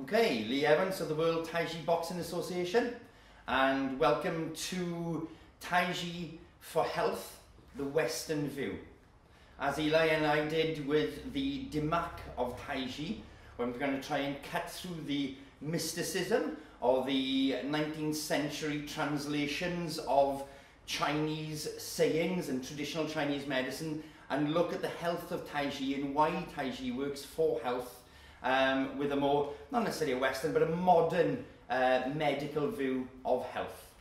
Okay, Leigh Evans of the World Tai Chi Boxing Association, and welcome to Tai Chi for Health, the Western View. As Eli and I did with the Dimak of Tai Chi, we're going to try and cut through the mysticism of the 19th century translations of Chinese sayings and traditional Chinese medicine, and look at the health of Tai Chi and why Tai Chi works for health, with a more, not necessarily a Western, but a modern medical view of health.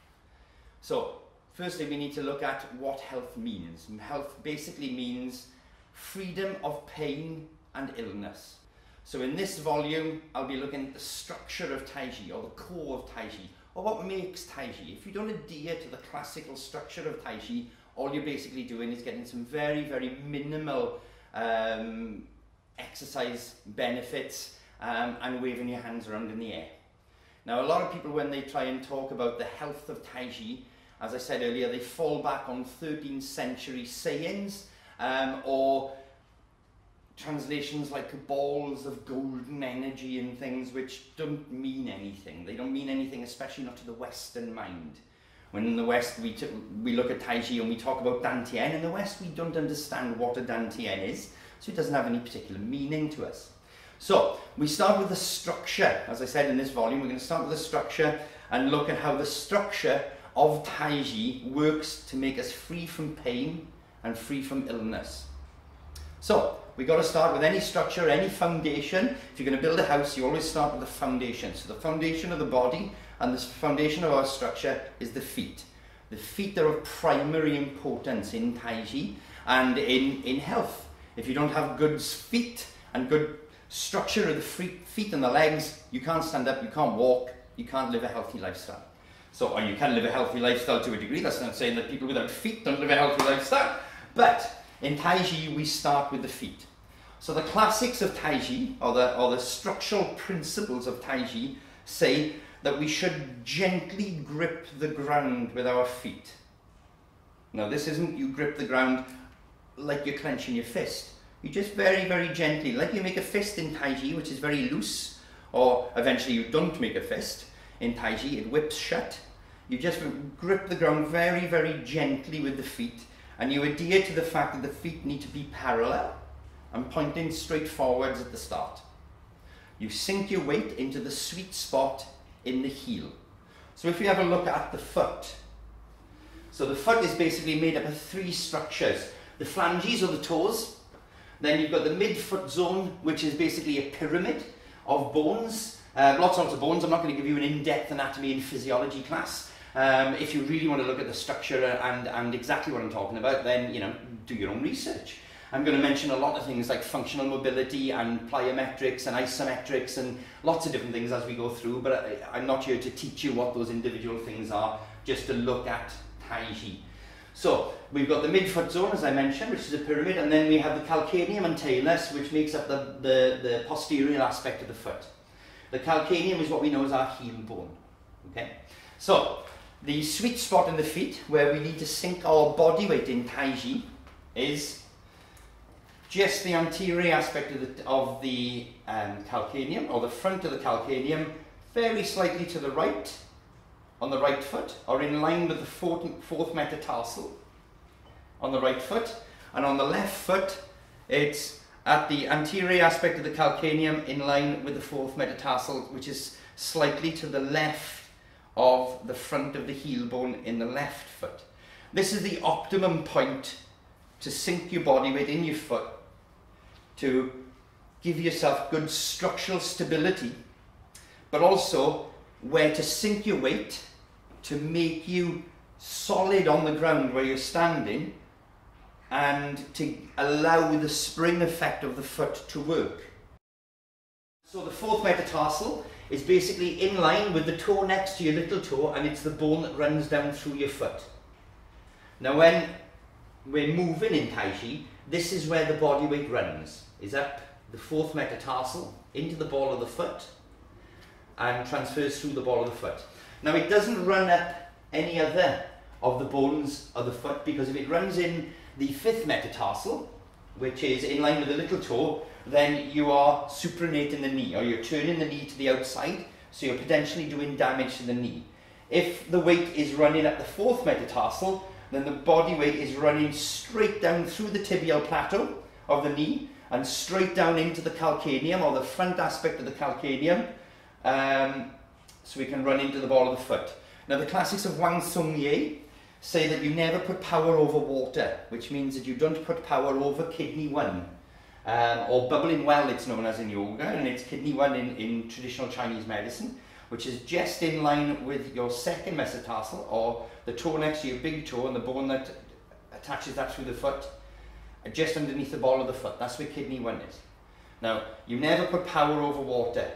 So, firstly, we need to look at what health means. Health basically means freedom of pain and illness. So in this volume, I'll be looking at the structure of Tai Chi, or the core of Tai Chi, or what makes Tai Chi. If you don't adhere to the classical structure of Tai Chi, all you're basically doing is getting some very, very minimal exercise benefits and waving your hands around in the air. Now, a lot of people, when they try and talk about the health of Tai Chi, as I said earlier, they fall back on 13th century sayings or translations like balls of golden energy and things which don't mean anything. They don't mean anything, especially not to the Western mind. When in the West we look at Tai Chi and we talk about Dantian, in the West we don't understand what a Dantian is, so it doesn't have any particular meaning to us. So we start with the structure. As I said in this volume, we're going to start with the structure and look at how the structure of Tai Chi works to make us free from pain and free from illness. So we've got to start with any structure, any foundation. If you're going to build a house, you always start with the foundation. So the foundation of the body and the foundation of our structure is the feet. The feet are of primary importance in Tai Chi and in health. If you don't have good feet and good structure of the feet and the legs, you can't stand up, you can't walk, you can't live a healthy lifestyle. So, or you can live a healthy lifestyle to a degree. That's not saying that people without feet don't live a healthy lifestyle. But in Tai Chi, we start with the feet. So the classics of Tai Chi, or the structural principles of Tai Chi, say that we should gently grip the ground with our feet. Now, this isn't you grip the ground like you're clenching your fist. You just very, very gently, like you make a fist in Tai Chi, which is very loose, or eventually you don't make a fist. In Tai Chi, it whips shut. You just grip the ground very, very gently with the feet, and you adhere to the fact that the feet need to be parallel and pointing straight forwards at the start. You sink your weight into the sweet spot in the heel. So if we have a look at the foot, so the foot is basically made up of three structures. The phalanges, or the toes. Then you've got the mid-foot zone, which is basically a pyramid of bones. Lots and lots of bones. I'm not going to give you an in-depth anatomy and physiology class. If you really want to look at the structure and exactly what I'm talking about, then do your own research. I'm going to mention a lot of things like functional mobility and plyometrics and isometrics and lots of different things as we go through, but I'm not here to teach you what those individual things are, just to look at Tai Chi. So we've got the midfoot zone, as I mentioned, which is a pyramid, and then we have the calcaneum and talus, which makes up the posterior aspect of the foot. The calcaneum is what we know as our heel bone. Okay? So the sweet spot in the feet, where we need to sink our body weight in Tai Chi, is just the anterior aspect of the calcaneum, or the front of the calcaneum, very slightly to the right, on the right foot, or in line with the fourth metatarsal on the right foot, and on the left foot it's at the anterior aspect of the calcaneum in line with the fourth metatarsal, which is slightly to the left of the front of the heel bone in the left foot. This is the optimum point to sink your body weight in your foot, to give yourself good structural stability, but also where to sink your weight to make you solid on the ground where you're standing, and to allow the spring effect of the foot to work. So the fourth metatarsal is basically in line with the toe next to your little toe, and it's the bone that runs down through your foot. Now when we're moving in Tai Chi, this is where the body weight runs, is up the fourth metatarsal into the ball of the foot and transfers through the ball of the foot. Now it doesn't run up any other of the bones of the foot, because if it runs in the fifth metatarsal, which is in line with the little toe, then you are supinating the knee, or you're turning the knee to the outside, so you're potentially doing damage to the knee. If the weight is running at the fourth metatarsal, then the body weight is running straight down through the tibial plateau of the knee and straight down into the calcaneum, or the front aspect of the calcaneum, so we can run into the ball of the foot. Now the classics of Wang Sung Ye say that you never put power over water, which means that you don't put power over kidney 1, or bubbling well it's known as in yoga, and it's kidney 1 in traditional Chinese medicine, which is just in line with your second metatarsal, or the toe next to your big toe and the bone that attaches that through the foot, just underneath the ball of the foot. That's where kidney 1 is. Now, you never put power over water.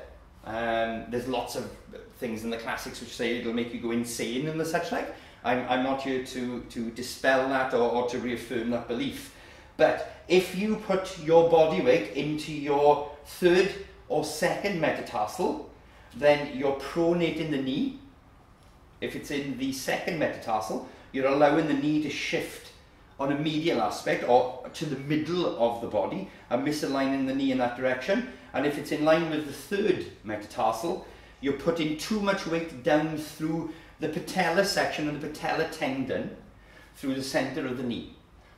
There's lots of things in the classics which say it'll make you go insane and the such like. I'm not here to dispel that or to reaffirm that belief. But if you put your body weight into your third or second metatarsal, then you're pronating the knee. If it's in the second metatarsal, you're allowing the knee to shift on a medial aspect or to the middle of the body and misaligning the knee in that direction. And if it's in line with the third metatarsal, you're putting too much weight down through the patella section and the patella tendon through the center of the knee.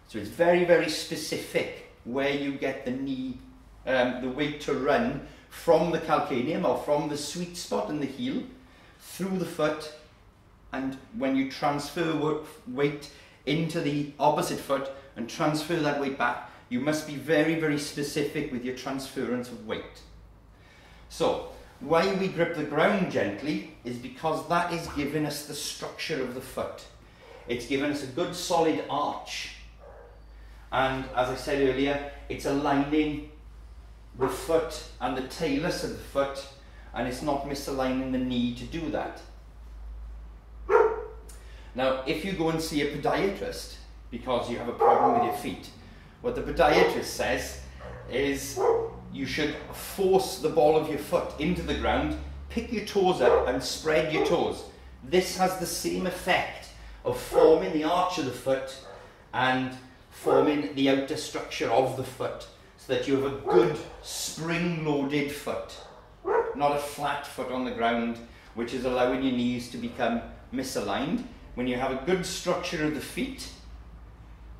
So it's very, very specific where you get the knee, the weight to run from the calcaneum or from the sweet spot in the heel through the foot, and when you transfer weight into the opposite foot and transfer that weight back, you must be very, very specific with your transference of weight. So why we grip the ground gently is because that is giving us the structure of the foot. It's giving us a good solid arch, and as I said earlier, it's aligning the foot and the talus of the foot, and it's not misaligning the knee to do that. Now, if you go and see a podiatrist because you have a problem with your feet, what the podiatrist says is you should force the ball of your foot into the ground, pick your toes up and spread your toes. This has the same effect of forming the arch of the foot and forming the outer structure of the foot, so that you have a good spring-loaded foot, not a flat foot on the ground, which is allowing your knees to become misaligned. When you have a good structure of the feet,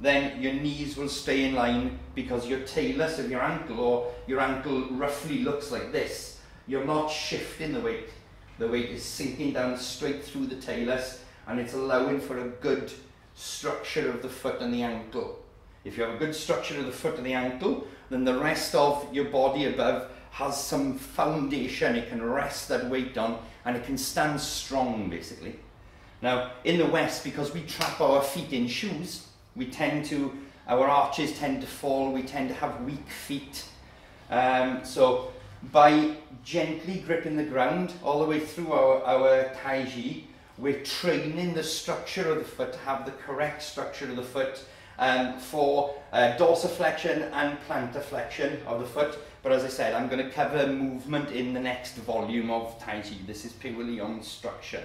then your knees will stay in line because your talus of your ankle, or your ankle roughly looks like this. You're not shifting the weight. The weight is sinking down straight through the talus, and it's allowing for a good structure of the foot and the ankle. If you have a good structure of the foot and the ankle, then the rest of your body above has some foundation it can rest that weight on, and it can stand strong basically. Now in the West, because we trap our feet in shoes, our arches tend to fall, we tend to have weak feet. So by gently gripping the ground all the way through our Tai Chi, we're training the structure of the foot to have the correct structure of the foot for dorsiflexion and plantar flexion of the foot. But as I said, I'm going to cover movement in the next volume of Tai Chi. This is purely on structure.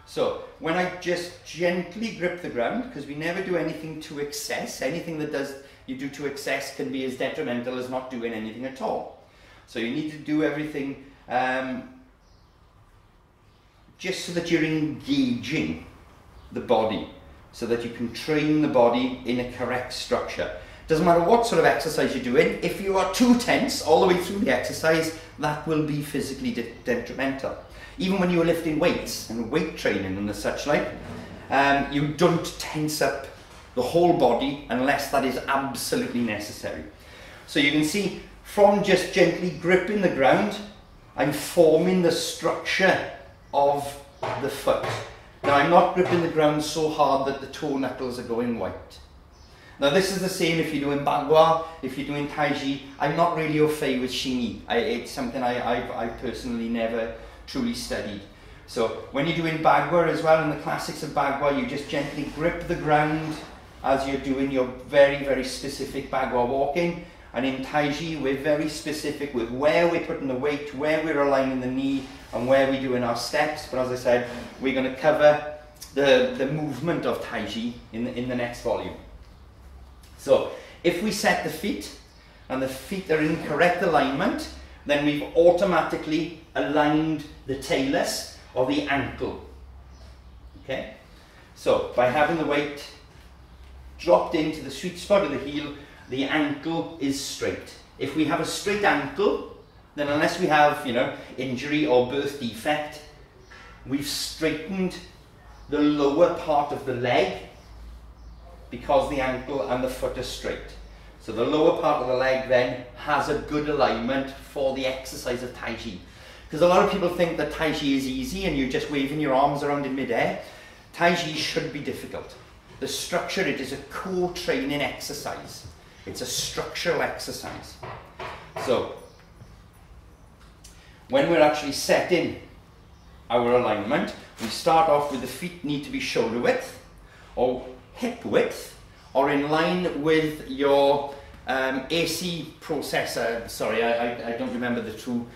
So when I just gently grip the ground, because we never do anything to excess, anything that you do to excess can be as detrimental as not doing anything at all. So you need to do everything just so that you're engaging the body, so that you can train the body in a correct structure. Doesn't matter what sort of exercise you're doing, if you are too tense all the way through the exercise, that will be physically detrimental. Even when you're lifting weights and weight training and the such like, you don't tense up the whole body unless that is absolutely necessary. So you can see from just gently gripping the ground, I'm forming the structure of the foot. Now I'm not gripping the ground so hard that the toe knuckles are going white. Now this is the same if you're doing Bagua, if you're doing Tai Chi. I'm not really au fait with Xingyi. It's something I personally never truly studied. So when you're doing Bagua as well, in the classics of Bagua, you just gently grip the ground as you're doing your very, very specific Bagua walking. And in Tai Chi, we're very specific with where we're putting the weight, where we're aligning the knee, and where we're doing our steps. But as I said, we're going to cover the movement of Tai Chi in the next volume. So If we set the feet and the feet are in correct alignment, then we've automatically aligned the talus or the ankle. Okay? So by having the weight dropped into the sweet spot of the heel, the ankle is straight. If we have a straight ankle, then unless we have, you know, injury or birth defect, we've straightened the lower part of the leg because the ankle and the foot are straight. So the lower part of the leg then has a good alignment for the exercise of Tai Chi. Because a lot of people think that Tai Chi is easy and you're just waving your arms around in midair. Tai Chi should be difficult. The structure, it is a core training exercise. It's a structural exercise. So, when we're actually setting our alignment, we start off with the feet need to be shoulder width, or hip width, or in line with your AC processor. Sorry, I don't remember the true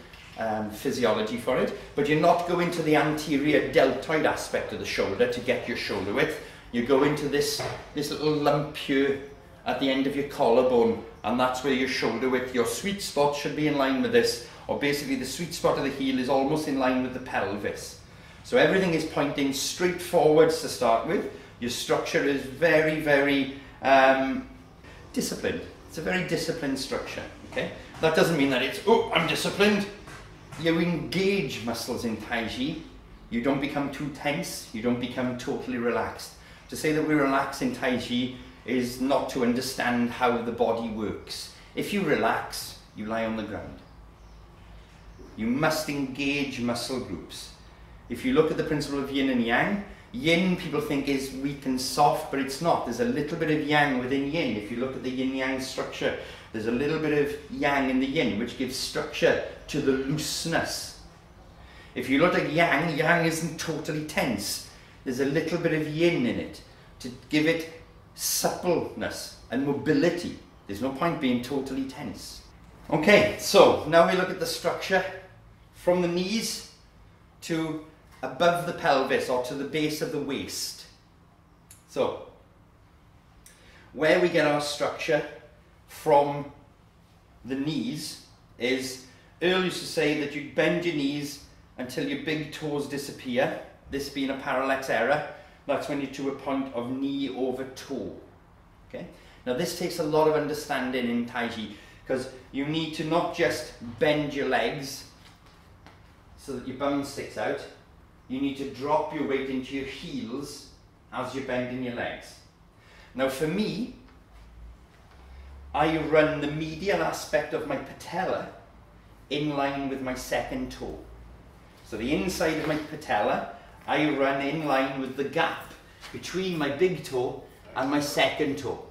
physiology for it, but you're not going to the anterior deltoid aspect of the shoulder to get your shoulder width. You go into this little lump here at the end of your collarbone, and that's where your shoulder width, your sweet spot should be in line with this, or basically the sweet spot of the heel is almost in line with the pelvis. So everything is pointing straight forwards to start with. Your structure is very, very disciplined. It's a very disciplined structure, okay? That doesn't mean that it's, oh, I'm disciplined. You engage muscles in Tai Chi. You don't become too tense. You don't become totally relaxed. To say that we relax in Tai Chi is not to understand how the body works. If you relax, you lie on the ground. You must engage muscle groups. If you look at the principle of yin and yang, yin people think is weak and soft, but it's not. There's a little bit of yang within yin. If you look at the yin-yang structure, there's a little bit of yang in the yin, which gives structure to the looseness. If you look at yang, yang isn't totally tense. There's a little bit of yin in it to give it suppleness and mobility. There's no point being totally tense. Okay, so now we look at the structure from the knees to above the pelvis, or to the base of the waist. So, where we get our structure from the knees is, Earl used to say that you bend your knees until your big toes disappear. This being a parallax error, that's when you're to a point of knee over toe. Okay? Now this takes a lot of understanding in Tai Chi, because you need to not just bend your legs so that your bum sticks out. You need to drop your weight into your heels as you're bending your legs. Now for me, I run the medial aspect of my patella in line with my second toe. So the inside of my patella, I run in line with the gap between my big toe and my second toe.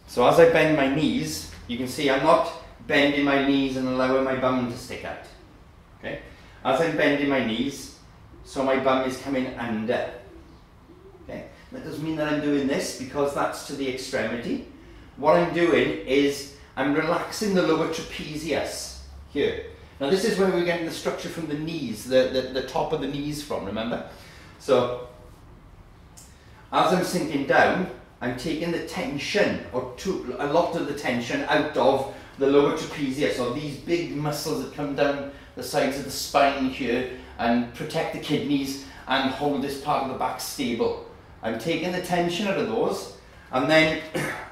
So as I bend my knees, you can see I'm not bending my knees and allowing my bum to stick out. Okay? As I'm bending my knees, so my bum is coming under. Okay? That doesn't mean that I'm doing this, because that's to the extremity. What I'm doing is I'm relaxing the lower trapezius here. Now this is where we're getting the structure from the knees, the top of the knees from, remember? So, as I'm sinking down, I'm taking the tension, or a lot of the tension out of the lower trapezius, or these big muscles that come down the sides of the spine here and protect the kidneys and hold this part of the back stable. I'm taking the tension out of those, and then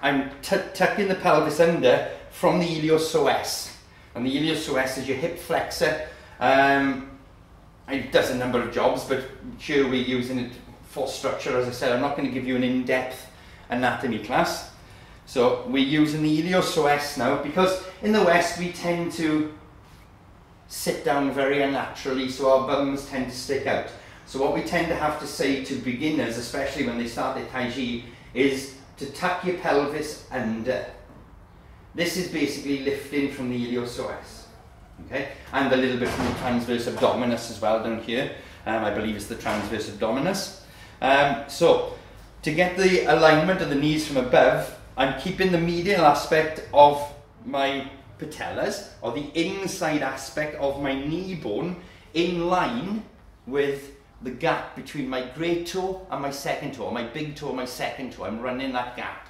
I'm tucking the pelvis under from the iliopsoas. And the iliopsoas is your hip flexor. It does a number of jobs, but here we're using it for structure. As I said, I'm not going to give you an in-depth anatomy class. So we're using the iliopsoas now, because in the West we tend to sit down very unnaturally, so our bums tend to stick out. So what we tend to have to say to beginners, especially when they start their Tai Chi, is to tuck your pelvis under. This is basically lifting from the iliopsoas, okay? And a little bit from the transverse abdominis as well down here. I believe it's the transverse abdominis. So, to get the alignment of the knees from above, I'm keeping the medial aspect of my patellas, or the inside aspect of my knee bone, in line with the gap between my great toe and my second toe, or my big toe and my second toe. I'm running that gap.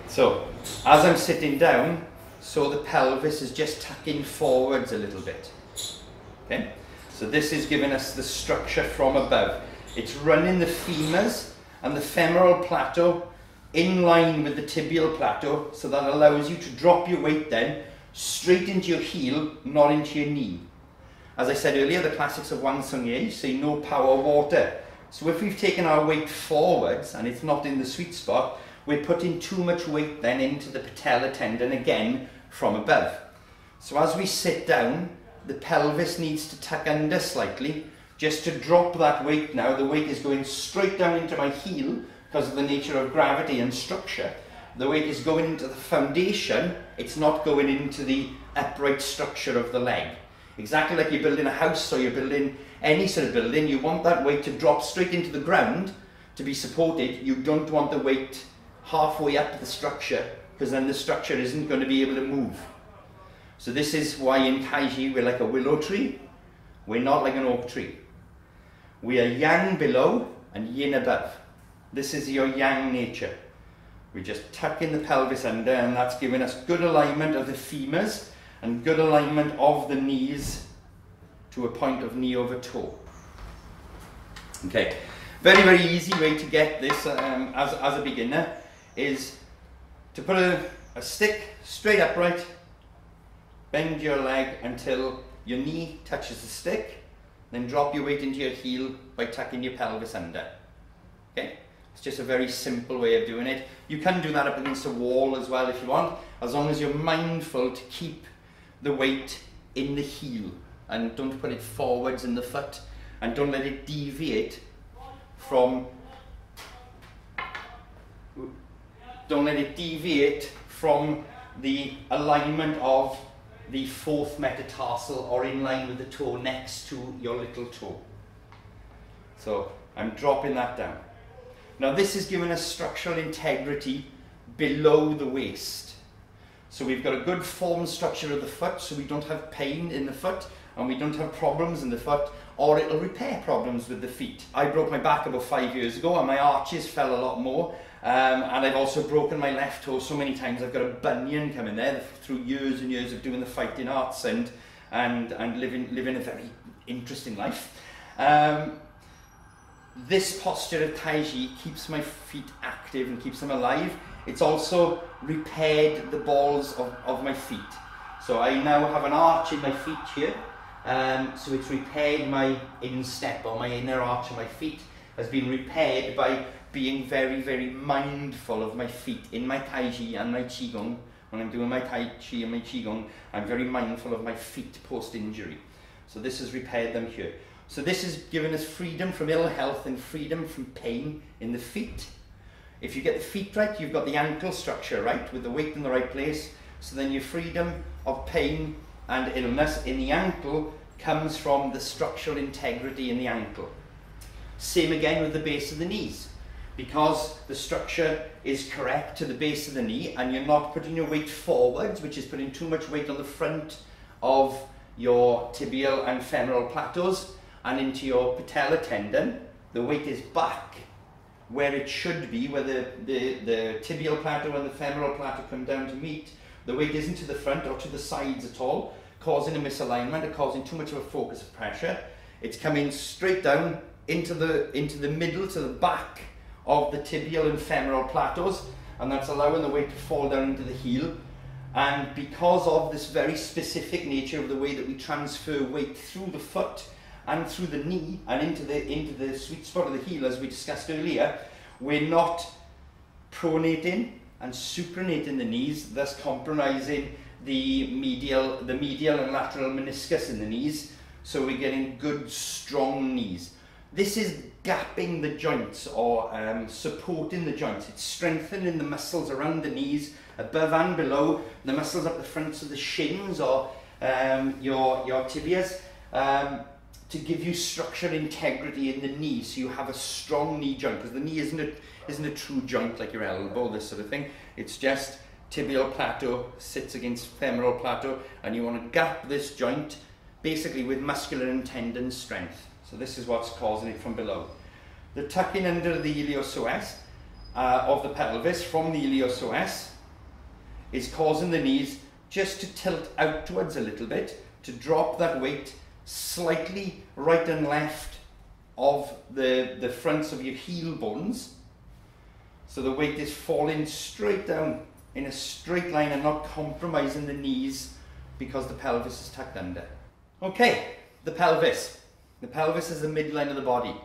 So, as I'm sitting down, so the pelvis is just tucking forwards a little bit. Okay? So this is giving us the structure from above. It's running the femurs and the femoral plateau in line with the tibial plateau, so that allows you to drop your weight then straight into your heel, not into your knee. As I said earlier, the classics of Wan Sung Ye say no power water. So if we've taken our weight forwards and it's not in the sweet spot, we're putting too much weight then into the patella tendon again from above. So as we sit down, the pelvis needs to tuck under slightly just to drop that weight now. The weight is going straight down into my heel because of the nature of gravity and structure. The weight is going into the foundation, it's not going into the upright structure of the leg. Exactly like you're building a house or you're building any sort of building, you want that weight to drop straight into the ground to be supported. You don't want the weight halfway up the structure, because then the structure isn't going to be able to move. So this is why in Tai Chi we're like a willow tree, we're not like an oak tree. We are yang below and yin above. This is your yang nature. We just tuck in the pelvis under, and that's giving us good alignment of the femurs and good alignment of the knees to a point of knee over toe. Okay, very, very easy way to get this as a beginner is to put a stick straight upright, bend your leg until your knee touches the stick, then drop your weight into your heel by tucking your pelvis under. Okay, it's just a very simple way of doing it. You can do that up against a wall as well if you want, as long as you're mindful to keep the weight in the heel and don't put it forwards in the foot, and don't let it deviate from the alignment of the fourth metatarsal or in line with the toe next to your little toe. So I'm dropping that down. Now this is giving us structural integrity below the waist. So we've got a good form structure of the foot, so we don't have pain in the foot and we don't have problems in the foot, or it'll repair problems with the feet. I broke my back about 5 years ago and my arches fell a lot more. And I've also broken my left toe so many times. I've got a bunion coming there through years and years of doing the fighting arts and living a very interesting life. This posture of Tai Chi keeps my feet active and keeps them alive. It's also repaired the balls of my feet. So I now have an arch in my feet here. So it's repaired my instep, or my inner arch of my feet has been repaired by being very, very mindful of my feet in my Tai Chi and my Qigong. When I'm doing my Tai Chi and my Qigong, I'm very mindful of my feet post-injury. So this has repaired them here. So this has given us freedom from ill health and freedom from pain in the feet. If you get the feet right, you've got the ankle structure right, with the weight in the right place. So then your freedom of pain and illness in the ankle comes from the structural integrity in the ankle. Same again with the base of the knees. Because the structure is correct to the base of the knee and you're not putting your weight forwards, which is putting too much weight on the front of your tibial and femoral plateaus and into your patella tendon, the weight is back where it should be, where the tibial plateau and the femoral plateau come down to meet. The weight isn't to the front or to the sides at all, causing a misalignment or causing too much of a focus of pressure. It's coming straight down into the middle, to the back of the tibial and femoral plateaus, and that's allowing the weight to fall down into the heel. And because of this very specific nature of the way that we transfer weight through the foot and through the knee and into the sweet spot of the heel, as we discussed earlier, we're not pronating and supranating the knees, thus compromising the medial and lateral meniscus in the knees, so we're getting good, strong knees. This is gapping the joints, or supporting the joints. It's strengthening the muscles around the knees, above and below, the muscles up the fronts of the shins or your tibias, to give you structural integrity in the knee, so you have a strong knee joint, because the knee isn't a true joint like your elbow, this sort of thing. It's just tibial plateau sits against femoral plateau, and you want to gap this joint basically with muscular and tendon strength. So this is what's causing it from below. The tucking under the iliopsoas of the pelvis from the iliopsoas is causing the knees just to tilt outwards a little bit, to drop that weight slightly right and left of the fronts of your heel bones. So the weight is falling straight down in a straight line and not compromising the knees because the pelvis is tucked under. Okay, the pelvis. The pelvis is the midline of the body.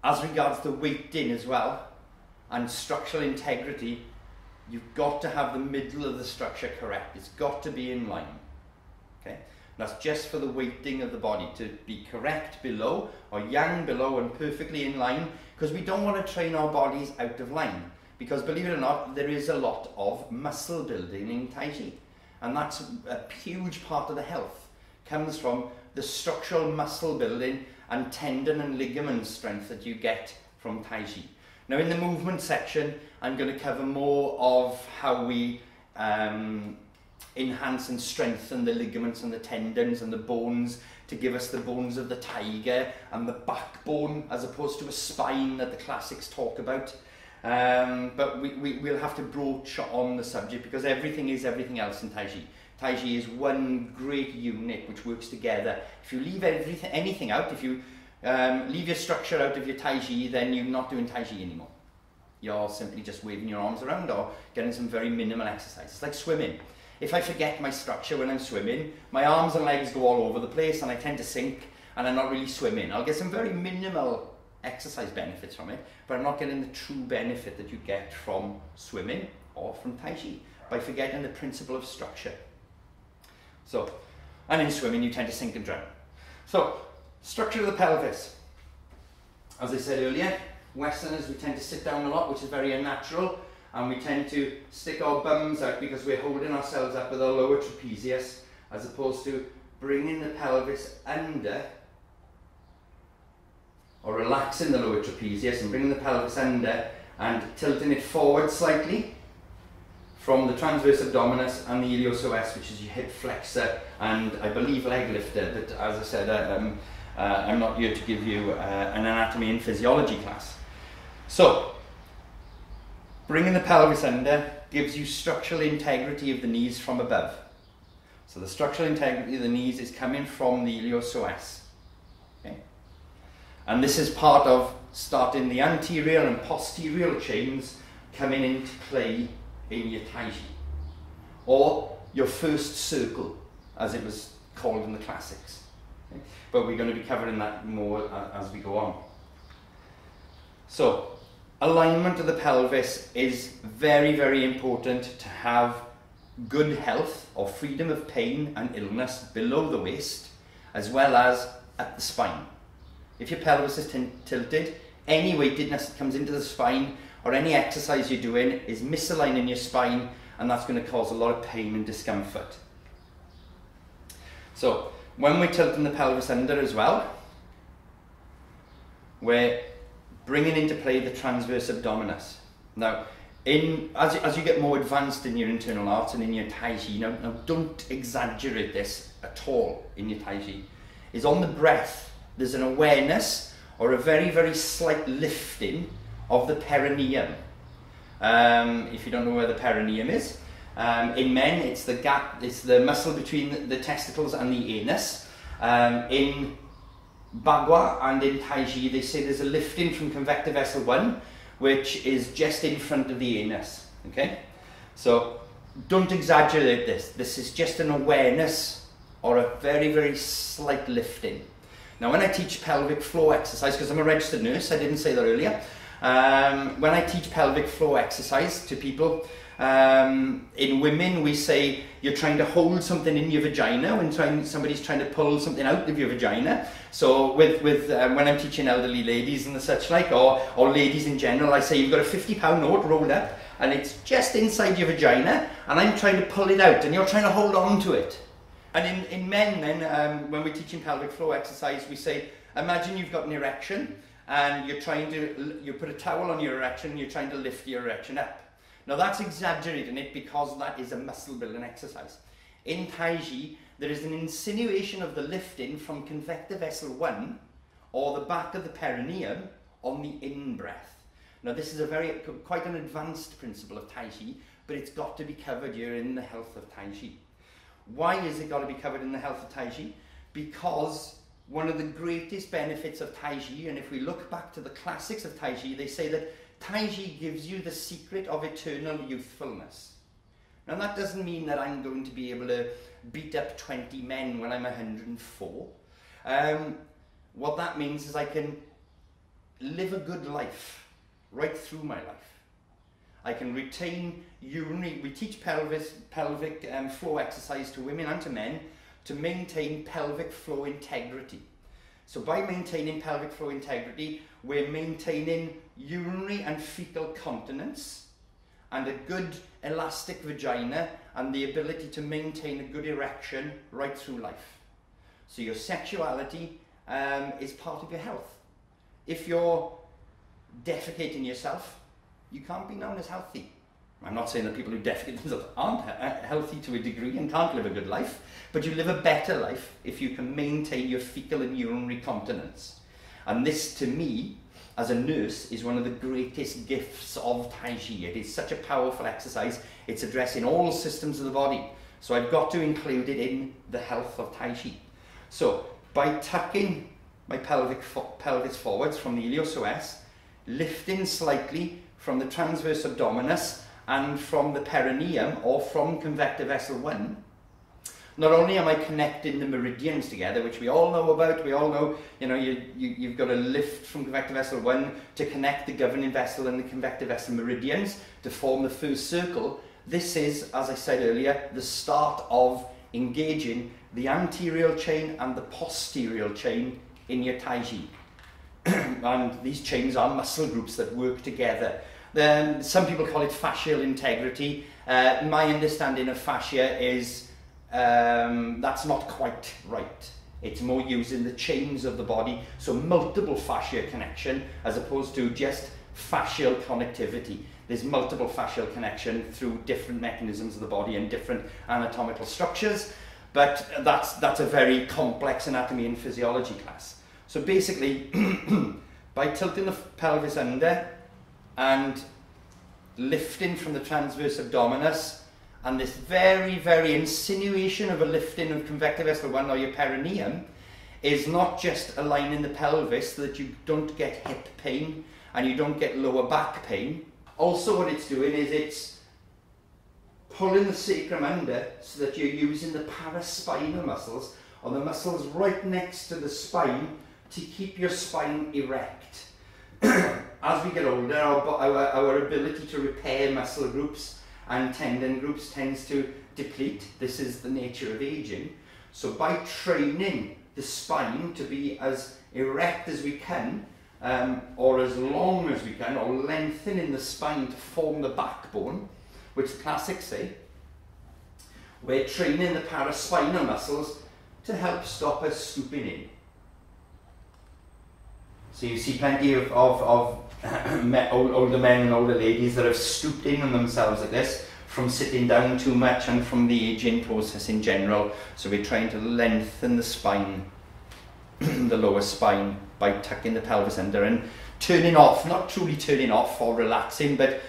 As regards the weighting as well, and structural integrity, you've got to have the middle of the structure correct. It's got to be in line. Okay? That's just for the weighting of the body, to be correct below, or yang below and perfectly in line, because we don't want to train our bodies out of line. Because believe it or not, there is a lot of muscle building in Tai Chi. And that's a huge part of the health. Comes from the structural muscle building and tendon and ligament strength that you get from Tai Chi. Now in the movement section, I'm going to cover more of how we enhance and strengthen the ligaments and the tendons and the bones to give us the bones of the tiger and the backbone as opposed to a spine that the classics talk about. But we'll have to broach on the subject because everything is everything else in Tai Chi. Tai Chi is one great unit which works together. If you leave anything out, if you leave your structure out of your Tai Chi, then you're not doing Tai Chi anymore. You're simply just waving your arms around or getting some very minimal exercise. It's like swimming. If I forget my structure when I'm swimming, my arms and legs go all over the place and I tend to sink and I'm not really swimming. I'll get some very minimal exercise benefits from it, but I'm not getting the true benefit that you get from swimming or from Tai Chi by forgetting the principle of structure. So, and in swimming you tend to sink and drown. So, structure of the pelvis. As I said earlier, Westerners, we tend to sit down a lot, which is very unnatural, and we tend to stick our bums out because we're holding ourselves up with our lower trapezius, as opposed to bringing the pelvis under, or relaxing the lower trapezius and bringing the pelvis under and tilting it forward slightly from the transverse abdominis and the iliopsoas, which is your hip flexor and I believe leg lifter, but as I said, I'm not here to give you an anatomy and physiology class. So, bringing the pelvis under gives you structural integrity of the knees from above. So the structural integrity of the knees is coming from the iliopsoas. Okay? And this is part of starting the anterior and posterior chains coming into play in your Tai Chi. Or your first circle, as it was called in the classics. Okay? But we're going to be covering that more as we go on. So, alignment of the pelvis is very, very important to have good health or freedom of pain and illness below the waist, as well as at the spine. If your pelvis is tilted, any weightedness that comes into the spine or any exercise you're doing is misaligning your spine, and that's going to cause a lot of pain and discomfort. So, when we're tilting the pelvis under as well, we're bringing into play the transverse abdominis. Now, as you get more advanced in your internal arts and in your Tai Chi, now don't exaggerate this at all in your Tai Chi, is on the breath, there's an awareness or a very, very slight lifting of the perineum. If you don't know where the perineum is, in men it's the gap, it's the muscle between the testicles and the anus. In Bagua and in Tai Chi, they say there's a lifting from convective vessel 1, which is just in front of the anus. Okay? So don't exaggerate this. This is just an awareness or a very, very slight lifting. Now, when I teach pelvic floor exercise, because I'm a registered nurse, I didn't say that earlier. When I teach pelvic floor exercise to people, in women we say you're trying to hold something in your vagina when somebody's trying to pull something out of your vagina. So when I'm teaching elderly ladies and the such like, or ladies in general, I say you've got a £50 note rolled up and it's just inside your vagina and I'm trying to pull it out and you're trying to hold on to it. And in men then, when we're teaching pelvic floor exercise, we say, imagine you've got an erection and you put a towel on your erection and you're trying to lift your erection up. Now that's exaggerating it because that is a muscle building exercise. In Tai Chi, there is an insinuation of the lifting from convective vessel 1 or the back of the perineum on the in-breath. Now this is quite an advanced principle of Tai Chi, but it's got to be covered here in the health of Tai Chi. Why is it got to be covered in the health of Tai Chi? Because one of the greatest benefits of Tai Chi, and if we look back to the classics of Tai Chi, they say that Tai Chi gives you the secret of eternal youthfulness. Now that doesn't mean that I'm going to be able to beat up 20 men when I'm 104. What that means is I can live a good life right through my life. I can retain urinary, we teach pelvic flow exercise to women and to men to maintain pelvic flow integrity. So by maintaining pelvic flow integrity, we're maintaining urinary and fecal continence and a good elastic vagina and the ability to maintain a good erection right through life. So your sexuality is part of your health. If you're defecating yourself, you can't be known as healthy. I'm not saying that people who defecate themselves aren't healthy to a degree and can't live a good life, but you live a better life if you can maintain your fecal and urinary continence. And this, to me, as a nurse, is one of the greatest gifts of Tai Chi. It is such a powerful exercise. It's addressing all systems of the body. So I've got to include it in the health of Tai Chi. So by tucking my pelvis forwards from the iliopsoas, lifting slightly from the transverse abdominis and from the perineum or from convective vessel 1, not only am I connecting the meridians together, which we all know about, we all know, you've got to lift from convective vessel 1 to connect the governing vessel and the convective vessel meridians to form the first circle. This is, as I said earlier, the start of engaging the anterior chain and the posterior chain in your Tai Chi. And these chains are muscle groups that work together. Some people call it fascial integrity. My understanding of fascia is that's not quite right. It's more using the chains of the body, so multiple fascia connection as opposed to just fascial connectivity. There's multiple fascial connection through different mechanisms of the body and different anatomical structures, but that's a very complex anatomy and physiology class. So basically, by tilting the pelvis under and lifting from the transverse abdominis, and this very, very insinuation of a lifting of convective vessel 1 or your perineum is not just aligning the pelvis so that you don't get hip pain and you don't get lower back pain. Also what it's doing is it's pulling the sacrum under so that you're using the paraspinal muscles, or the muscles right next to the spine, to keep your spine erect. As we get older, our ability to repair muscle groups and tendon groups tends to deplete. This is the nature of aging. So by training the spine to be as erect as we can, or as long as we can, or lengthening the spine to form the backbone, which the classics say, we're training the paraspinal muscles to help stop us stooping in. So you see plenty of older men and older ladies that have stooped in on themselves like this from sitting down too much and from the aging process in general. So we're trying to lengthen the spine, the lower spine, by tucking the pelvis under and turning off, not truly turning off or relaxing, but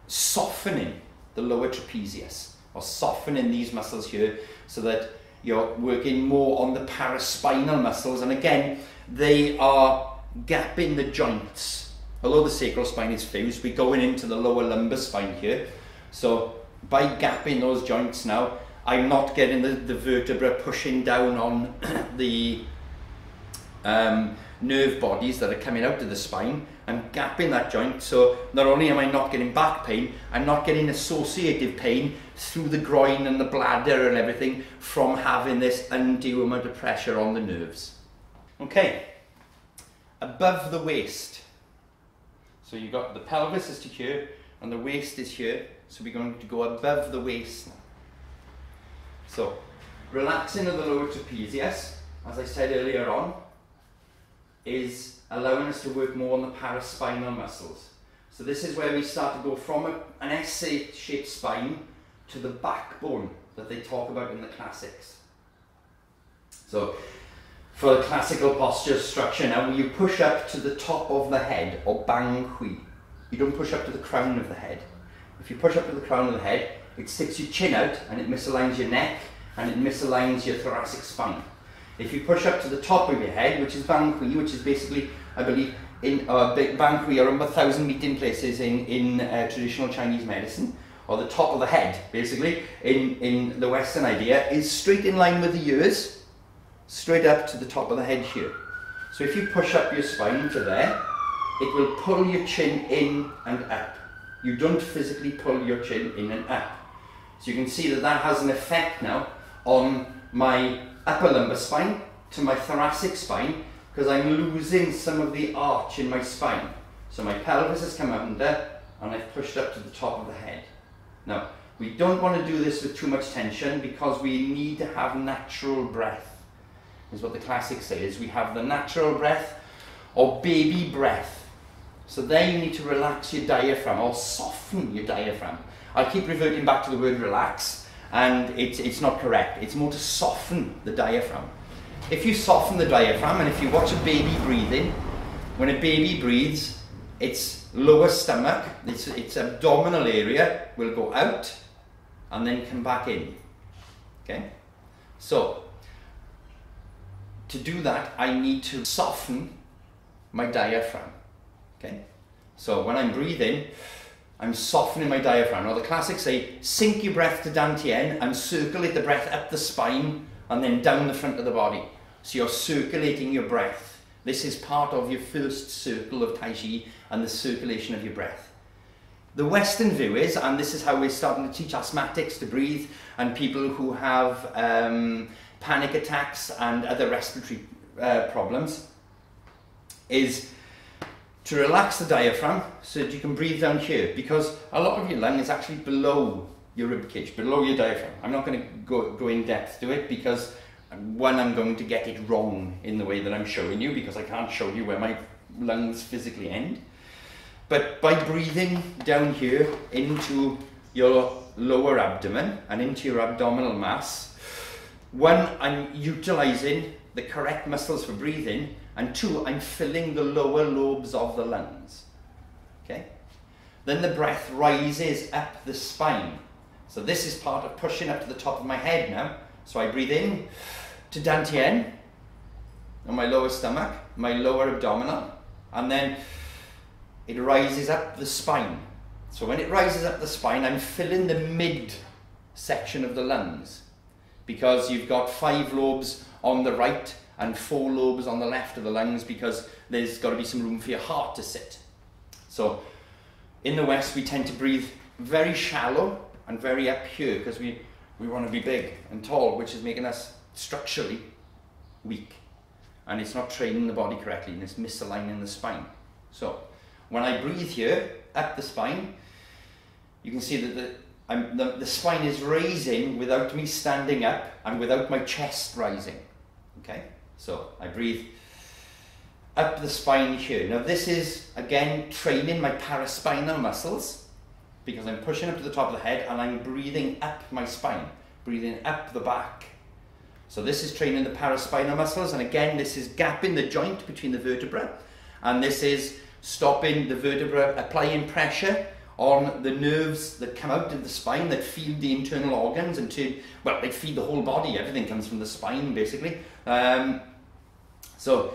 softening the lower trapezius, or softening these muscles here so that you're working more on the paraspinal muscles, and again, they are gapping the joints. Although the sacral spine is fused, we're going into the lower lumbar spine here. So by gapping those joints now, I'm not getting the vertebra pushing down on the nerve bodies that are coming out of the spine. I'm gapping that joint, so not only am I not getting back pain, I'm not getting associative pain through the groin and the bladder and everything from having this undue amount of pressure on the nerves. Okay, above the waist. So you've got the pelvis is to here and the waist is here, so we're going to go above the waist now. So, relaxing of the lower trapezius, as I said earlier on, is allowing us to work more on the paraspinal muscles. So this is where we start to go from an S-shaped spine to the backbone that they talk about in the classics. So for the classical posture structure now, you push up to the top of the head, or bang hui. you don't push up to the crown of the head. If you push up to the crown of the head, it sticks your chin out and it misaligns your neck and it misaligns your thoracic spine. If you push up to the top of your head, which is Bang Kui, which is basically, I believe, in Bang Kui are 1,000 meeting places in traditional Chinese medicine, or the top of the head, basically, in the Western idea, is straight in line with the ears, straight up to the top of the head here. So if you push up your spine to there, it will pull your chin in and up. You don't physically pull your chin in and up. So you can see that that has an effect now on my upper lumbar spine to my thoracic spine, because I'm losing some of the arch in my spine. So my pelvis has come under and I've pushed up to the top of the head. Now, we don't want to do this with too much tension because we need to have natural breath, is what the classics say, is we have the natural breath or baby breath. So there you need to relax your diaphragm or soften your diaphragm. I keep reverting back to the word relax, and it's not correct. It's more to soften the diaphragm. If you soften the diaphragm, and if you watch a baby breathing, when a baby breathes, its lower stomach, its abdominal area will go out and then come back in. Okay? So, to do that, I need to soften my diaphragm. Okay? So when I'm breathing, I'm softening my diaphragm. Now the classics say, sink your breath to dantian and circulate the breath up the spine and then down the front of the body. So you're circulating your breath. This is part of your first circle of Tai Chi and the circulation of your breath. The Western view is, and this is how we're starting to teach asthmatics to breathe and people who have panic attacks and other respiratory problems, is to relax the diaphragm so that you can breathe down here, because a lot of your lung is actually below your ribcage, below your diaphragm. I'm not going to go in depth to it because one, I'm going to get it wrong in the way that I'm showing you because I can't show you where my lungs physically end. But by breathing down here into your lower abdomen and into your abdominal mass, one, I'm utilizing the correct muscles for breathing, and two, I'm filling the lower lobes of the lungs. Okay? Then the breath rises up the spine. So this is part of pushing up to the top of my head now. So I breathe in to dantian on my lower stomach, my lower abdominal, and then it rises up the spine. So when it rises up the spine, I'm filling the mid section of the lungs, because you've got 5 lobes on the right and 4 lobes on the left of the lungs, because there's got to be some room for your heart to sit. So in the West, we tend to breathe very shallow and very up here because we want to be big and tall, which is making us structurally weak. And it's not training the body correctly, and it's misaligning the spine. So when I breathe here, up the spine, you can see that the spine is raising without me standing up and without my chest rising. Okay? So I breathe up the spine here. Now this is, again, training my paraspinal muscles, because I'm pushing up to the top of the head and I'm breathing up my spine, breathing up the back. So this is training the paraspinal muscles, and again, this is gapping the joint between the vertebrae, and this is stopping the vertebra applying pressure on the nerves that come out of the spine that feed the internal organs and well, they feed the whole body. Everything comes from the spine, basically. So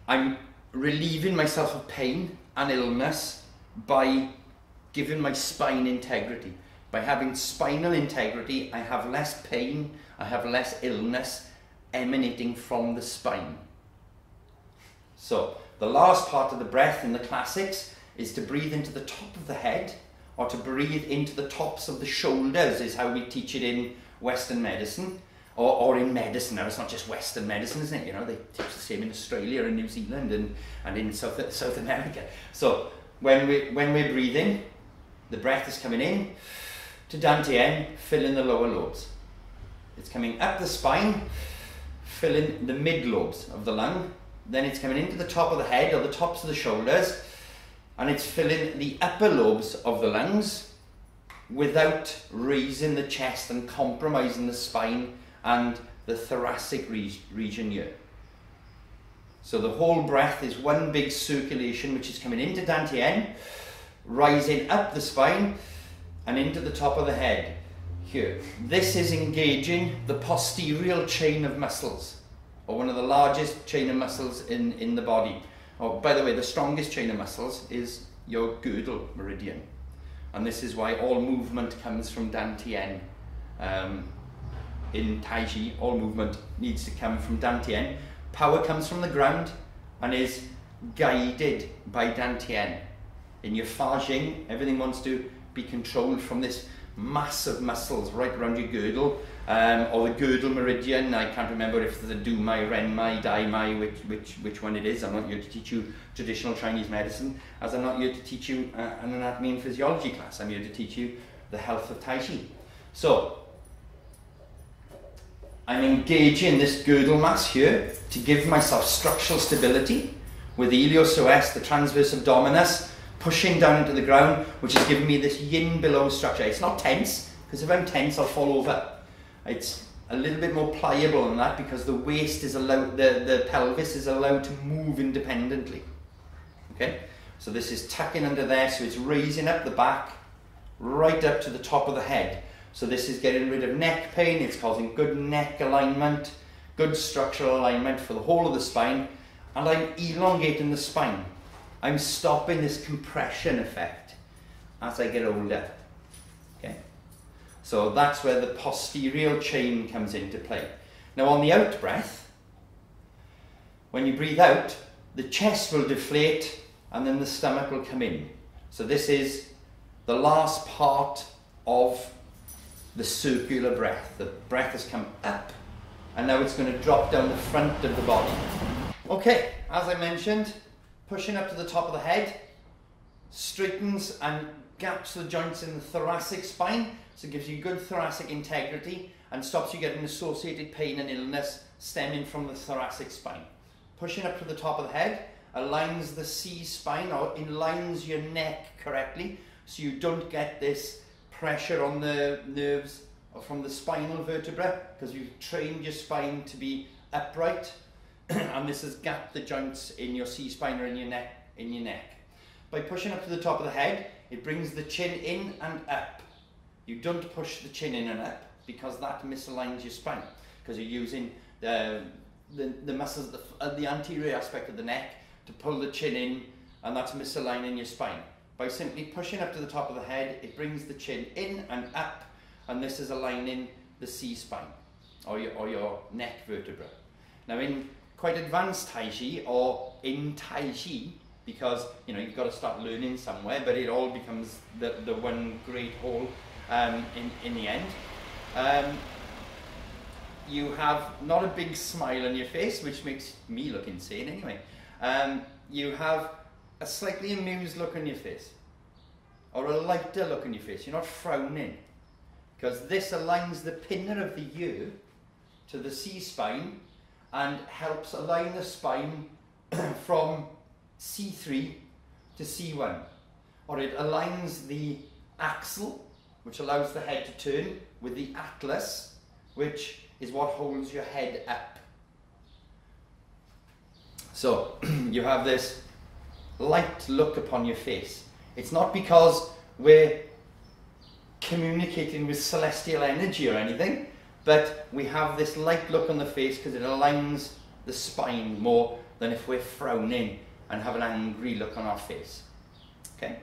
I'm relieving myself of pain and illness by giving my spine integrity. By having spinal integrity, I have less pain, I have less illness emanating from the spine. So the last part of the breath in the classics is to breathe into the top of the head, or to breathe into the tops of the shoulders, is how we teach it in Western medicine, or in medicine. Now, it's not just Western medicine, isn't it? You know, they teach the same in Australia and New Zealand and in South America. So when we're breathing, the breath is coming in to dantian, filling the lower lobes. It's coming up the spine, filling the mid lobes of the lung. Then it's coming into the top of the head, or the tops of the shoulders, and it's filling the upper lobes of the lungs without raising the chest and compromising the spine and the thoracic region here. So the whole breath is one big circulation which is coming into dantian, rising up the spine and into the top of the head. Here, this is engaging the posterior chain of muscles, or one of the largest chain of muscles in the body. Oh, by the way, the strongest chain of muscles is your girdle meridian, and this is why all movement comes from Dantian. In Tai Chi, all movement needs to come from Dantian. Power comes from the ground and is guided by Dantian. In your Fa Jing, everything wants to be controlled from this mass of muscles right around your girdle, or the girdle meridian. I can't remember if the Du Mai, Ren Mai, Dai Mai, which one it is. I'm not here to teach you traditional Chinese medicine, as I'm not here to teach you an anatomy and physiology class. I'm here to teach you the health of Tai Chi. So, I'm engaging this girdle mass here to give myself structural stability with the iliopsoas, the transverse abdominis, pushing down into the ground, which is giving me this yin below structure. It's not tense, because if I'm tense, I'll fall over. It's a little bit more pliable than that, because the waist is allowed, the pelvis is allowed to move independently. Okay, so this is tucking under there, so it's raising up the back, right up to the top of the head. So this is getting rid of neck pain, it's causing good neck alignment, good structural alignment for the whole of the spine, and I'm elongating the spine. I'm stopping this compression effect as I get older. Okay, so that's where the posterior chain comes into play. Now on the out breath, when you breathe out, the chest will deflate and then the stomach will come in. So this is the last part of the circular breath. The breath has come up and now it's going to drop down the front of the body. Okay, as I mentioned, pushing up to the top of the head straightens and gaps the joints in the thoracic spine, so it gives you good thoracic integrity and stops you getting associated pain and illness stemming from the thoracic spine. Pushing up to the top of the head aligns the C-spine, or aligns your neck correctly, so you don't get this pressure on the nerves from the spinal vertebra, because you've trained your spine to be upright. And this has gapped the joints in your C-spine or in your neck. By pushing up to the top of the head, it brings the chin in and up. You don't push the chin in and up, because that misaligns your spine, because you're using the muscles, the anterior aspect of the neck to pull the chin in, and that's misaligning your spine. By simply pushing up to the top of the head, it brings the chin in and up, and this is aligning the C-spine or your neck vertebra. Now in quite advanced Tai Chi, or in Tai Chi, because you've got to start learning somewhere, but it all becomes the one great whole in the end. You have not a big smile on your face, which makes me look insane anyway. You have a slightly amused look on your face, or a lighter look on your face. You're not frowning, because this aligns the pinna of the ear to the C-spine and helps align the spine from C3 to C1. Or it aligns the axle, which allows the head to turn, with the atlas, which is what holds your head up. So you have this light look upon your face. It's not because we're communicating with celestial energy or anything, but we have this light look on the face because it aligns the spine more than if we're frowning and have an angry look on our face. Okay,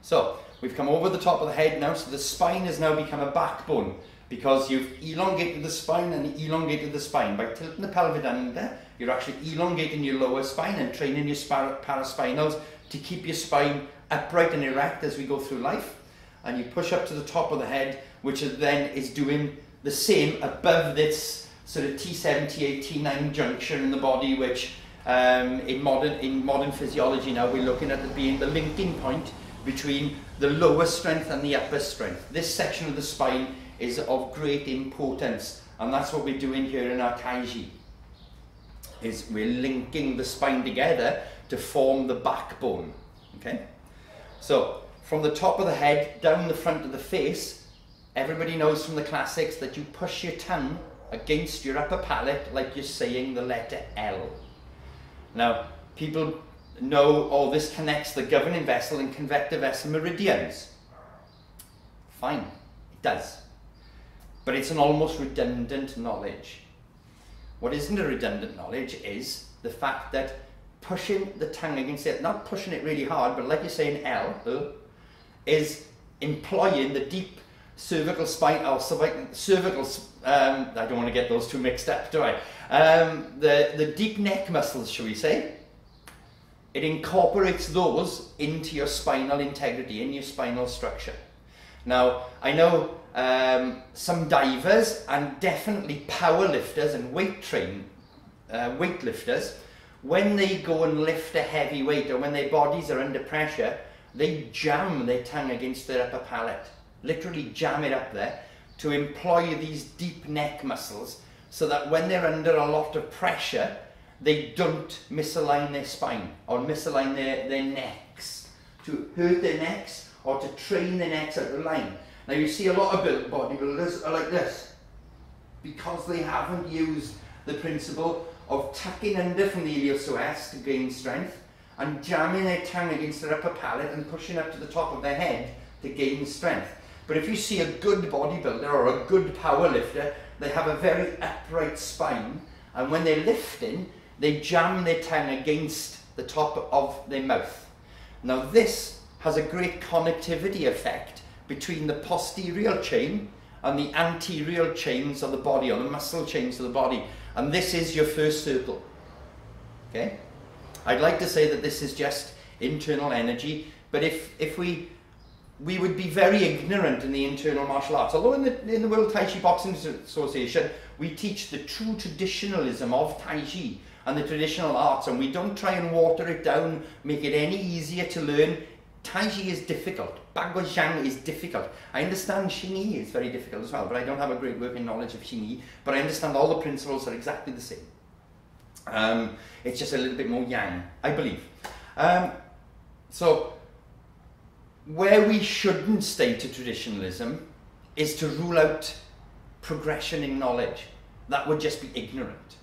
so we've come over the top of the head now, so the spine has now become a backbone, because you've elongated the spine and elongated the spine. By tilting the pelvis under, you're actually elongating your lower spine and training your paraspinals to keep your spine upright and erect as we go through life. And you push up to the top of the head, which then is doing the same above this sort of T7, T8, T9 junction in the body, which in modern physiology now we're looking at it being the linking point between the lower strength and the upper strength. This section of the spine is of great importance, and that's what we're doing here in our Tai Chi, is we're linking the spine together to form the backbone. Okay, so from the top of the head down the front of the face, everybody knows from the classics that you push your tongue against your upper palate like you're saying the letter L. Now, people know, oh, this connects the governing vessel and convective vessel meridians. Fine, it does. But it's an almost redundant knowledge. What isn't a redundant knowledge is the fact that pushing the tongue against it, not pushing it really hard, but like you say in L, is employing the deep cervical spine, or cervical, I don't want to get those two mixed up, do I? The deep neck muscles, shall we say. It incorporates those into your spinal integrity, in your spinal structure. Now, I know some divers and definitely power lifters and weightlifters, when they go and lift a heavy weight or when their bodies are under pressure, they jam their tongue against their upper palate, literally jam it up there to employ these deep neck muscles so that when they're under a lot of pressure, they don't misalign their spine or misalign their necks, to hurt their necks or to train their necks out of line. Now you see a lot of bodybuilders are like this because they haven't used the principle of tucking under from the iliopsoas to gain strength and jamming their tongue against their upper palate and pushing up to the top of their head to gain strength. But if you see a good bodybuilder or a good power lifter, they have a very upright spine, and when they're lifting, they jam their tongue against the top of their mouth. Now this has a great connectivity effect between the posterior chain and the anterior chains of the body, or the muscle chains of the body. And this is your first circle. Okay? I'd like to say that this is just internal energy, but if we would be very ignorant in the internal martial arts. Although in the World Tai Chi Boxing Association, we teach the true traditionalism of Tai Chi and the traditional arts, and we don't try and water it down, make it any easier to learn. Tai Chi is difficult. Bagua Zhang is difficult. I understand Xingyi is very difficult as well, but I don't have a great working knowledge of Xingyi, but I understand all the principles are exactly the same. It's just a little bit more yang, I believe. So, where we shouldn't stay to traditionalism is to rule out progression in knowledge. That would just be ignorant.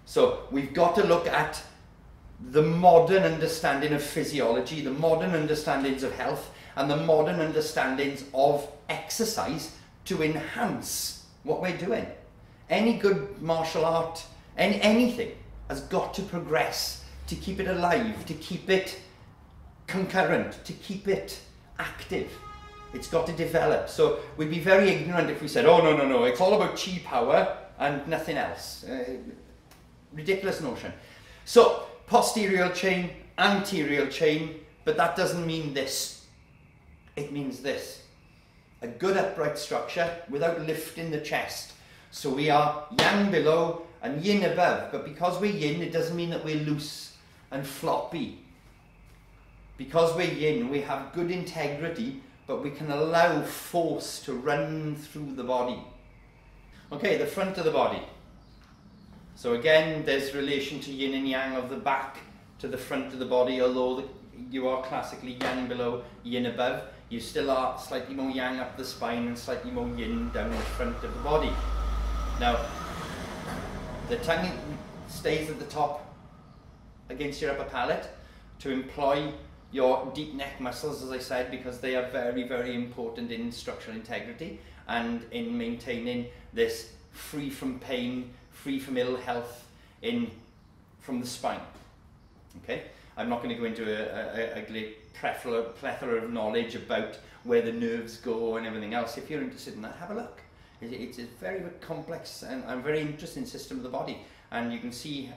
So, we've got to look at the modern understanding of physiology, the modern understandings of health, and the modern understandings of exercise to enhance what we're doing. Any good martial art, anything, has got to progress to keep it alive, to keep it concurrent, to keep it active. It's got to develop. So we'd be very ignorant if we said, oh no, it's all about chi power and nothing else. Ridiculous notion. So, posterior chain, anterior chain, but that doesn't mean this. It means this. A good upright structure without lifting the chest. So we are yang below and yin above, but because we're yin, it doesn't mean that we're loose and floppy. Because we're yin, we have good integrity, but we can allow force to run through the body. Okay, the front of the body. So again, there's relation to yin and yang of the back to the front of the body, although you are classically yang below, yin above, you still are slightly more yang up the spine and slightly more yin down the front of the body. Now, the tongue stays at the top against your upper palate to employ your deep neck muscles, as I said, because they are very, very important in structural integrity and in maintaining this free from pain, free from ill health from the spine. Okay, I'm not going to go into a great plethora of knowledge about where the nerves go and everything else. If you're interested in that, have a look. It's a very, very complex and very interesting system of the body, and you can see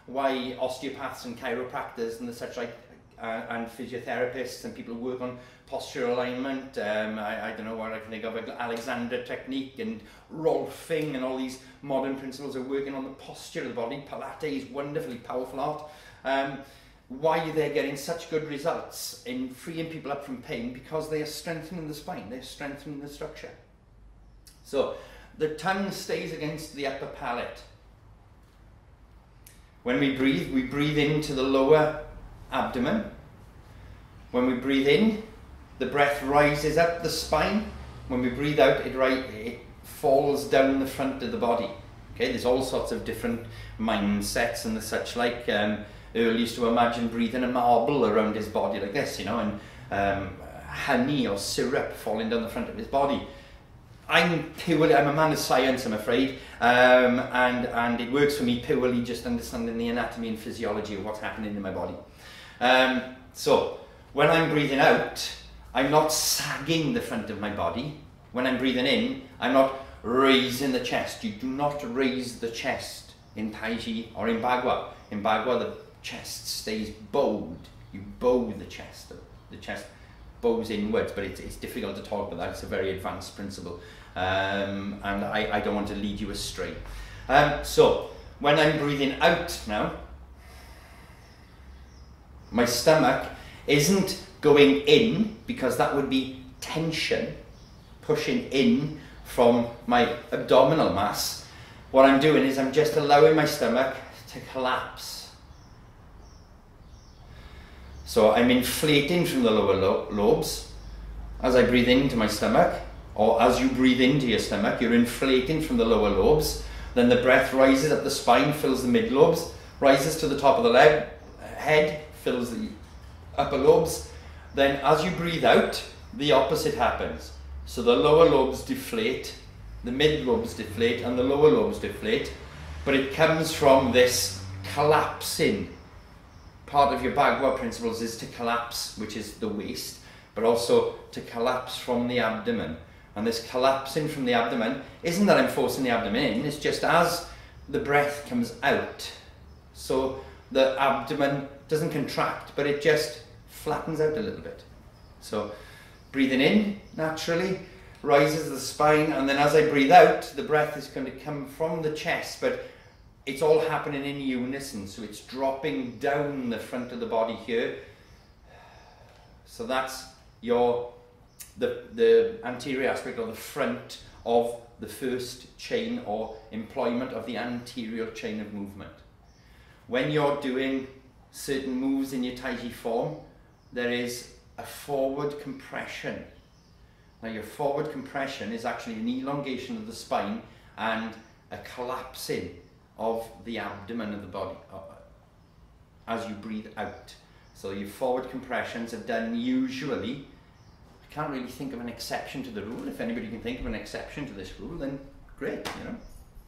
why osteopaths and chiropractors and the such like and physiotherapists and people who work on posture alignment, I don't know what I can think of, Alexander technique and Rolfing and all these modern principles are working on the posture of the body. Pilates is wonderfully powerful art. Why they're getting such good results in freeing people up from pain? Because they are strengthening the spine, they're strengthening the structure. So the tongue stays against the upper palate. When we breathe into the lower abdomen. When we breathe in, the breath rises up the spine. When we breathe out, it falls down the front of the body. Okay, there's all sorts of different mindsets and the such like. Earl used to imagine breathing a marble around his body like this, you know, and honey or syrup falling down the front of his body. I'm a man of science, I'm afraid, and it works for me purely just understanding the anatomy and physiology of what's happening in my body. So, when I'm breathing out, I'm not sagging the front of my body. When I'm breathing in, I'm not raising the chest. You do not raise the chest in Tai Chi or in Bagua. In Bagua, the chest stays bowed. You bow the chest. The chest bows inwards, but it's difficult to talk about that. It's a very advanced principle. And I don't want to lead you astray. So, when I'm breathing out now, my stomach isn't going in, because that would be tension, pushing in from my abdominal mass. What I'm doing is I'm just allowing my stomach to collapse. So I'm inflating from the lower lobes as I breathe into my stomach, or as you breathe into your stomach, you're inflating from the lower lobes. Then the breath rises up the spine, fills the mid lobes, rises to the top of the head, fills the upper lobes. Then as you breathe out, the opposite happens. So the lower lobes deflate, the mid lobes deflate, and the lower lobes deflate. But it comes from this collapsing. Part of your Bagua principles is to collapse, which is the waist, but also to collapse from the abdomen. And this collapsing from the abdomen isn't that I'm forcing the abdomen in, it's just as the breath comes out. So the abdomen doesn't contract, but it just flattens out a little bit. So breathing in naturally rises the spine, and then as I breathe out, the breath is going to come from the chest, but it's all happening in unison. So it's dropping down the front of the body here. So that's the anterior aspect, or the front of the first chain or employment of the anterior chain of movement. When you're doing certain moves in your Tai Chi form, there is a forward compression. Now your forward compression is actually an elongation of the spine and a collapsing of the abdomen of the body as you breathe out. So your forward compressions are done usually, I can't really think of an exception to the rule. If anybody can think of an exception to this rule, then great, you know,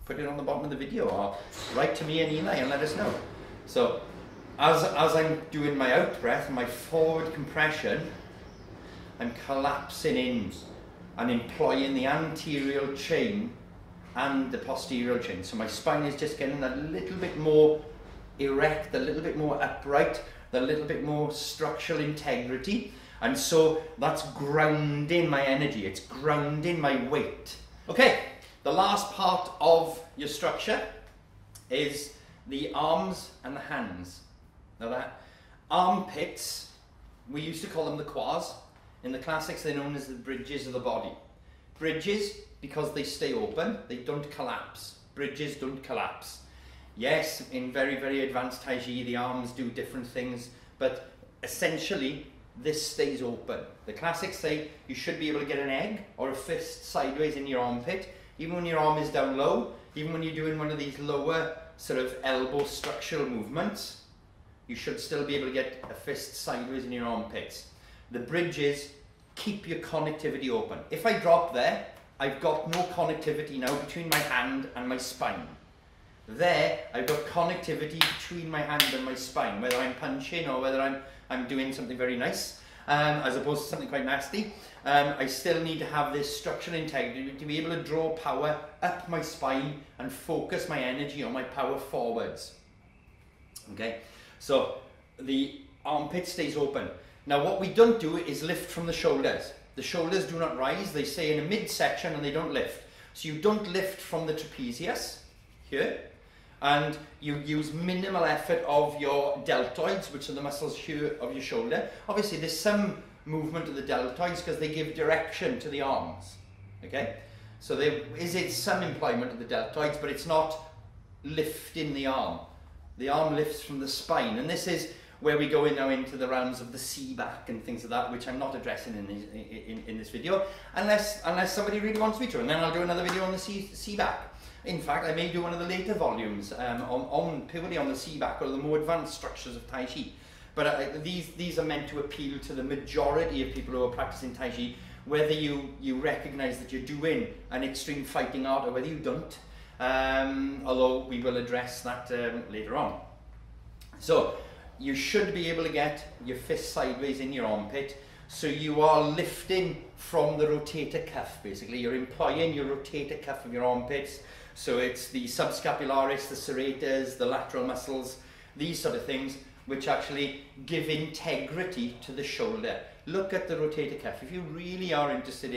put it on the bottom of the video or write to me an email and let us know. So as I'm doing my out breath, my forward compression, I'm collapsing in and employing the anterior chain and the posterior chain. So my spine is just getting a little bit more erect, a little bit more upright, a little bit more structural integrity. And so that's grounding my energy, it's grounding my weight. Okay, the last part of your structure is the arms and the hands. Now that armpits, we used to call them the quads. In the classics, they're known as the bridges of the body. Bridges, because they stay open, they don't collapse. Bridges don't collapse. Yes, in very, very advanced Tai Chi, the arms do different things, but essentially, this stays open. The classics say you should be able to get an egg or a fist sideways in your armpit, even when your arm is down low, even when you're doing one of these lower sort of elbow structural movements, you should still be able to get a fist sideways in your armpits. The bridges keep your connectivity open. If I drop there, I've got no connectivity now between my hand and my spine. There, I've got connectivity between my hand and my spine, whether I'm punching or whether I'm doing something very nice, as opposed to something quite nasty. I still need to have this structural integrity to be able to draw power up my spine and focus my energy on my power forwards. Okay, so the armpit stays open. Now what we don't do is lift from the shoulders. The shoulders do not rise, they stay in a midsection and they don't lift. So you don't lift from the trapezius, here, and you use minimal effort of your deltoids, which are the muscles here of your shoulder. Obviously there's some movement of the deltoids because they give direction to the arms, okay? So there is some employment of the deltoids, but it's not lifting the arm. The arm lifts from the spine, and this is where we go in now into the realms of the C-back and things like that, which I'm not addressing in this video, unless somebody really wants me to, and then I'll do another video on the C-back. In fact, I may do one of the later volumes purely on the C-back or the more advanced structures of Tai Chi. But these are meant to appeal to the majority of people who are practicing Tai Chi, whether you recognise that you're doing an extreme fighting art or whether you don't, although we will address that later on. So you should be able to get your fist sideways in your armpit, so you are lifting from the rotator cuff. Basically, you're employing your rotator cuff of your armpits, so it's the subscapularis, the serrators, the lateral muscles, these sort of things, which actually give integrity to the shoulder. Look at the rotator cuff. If you really are interested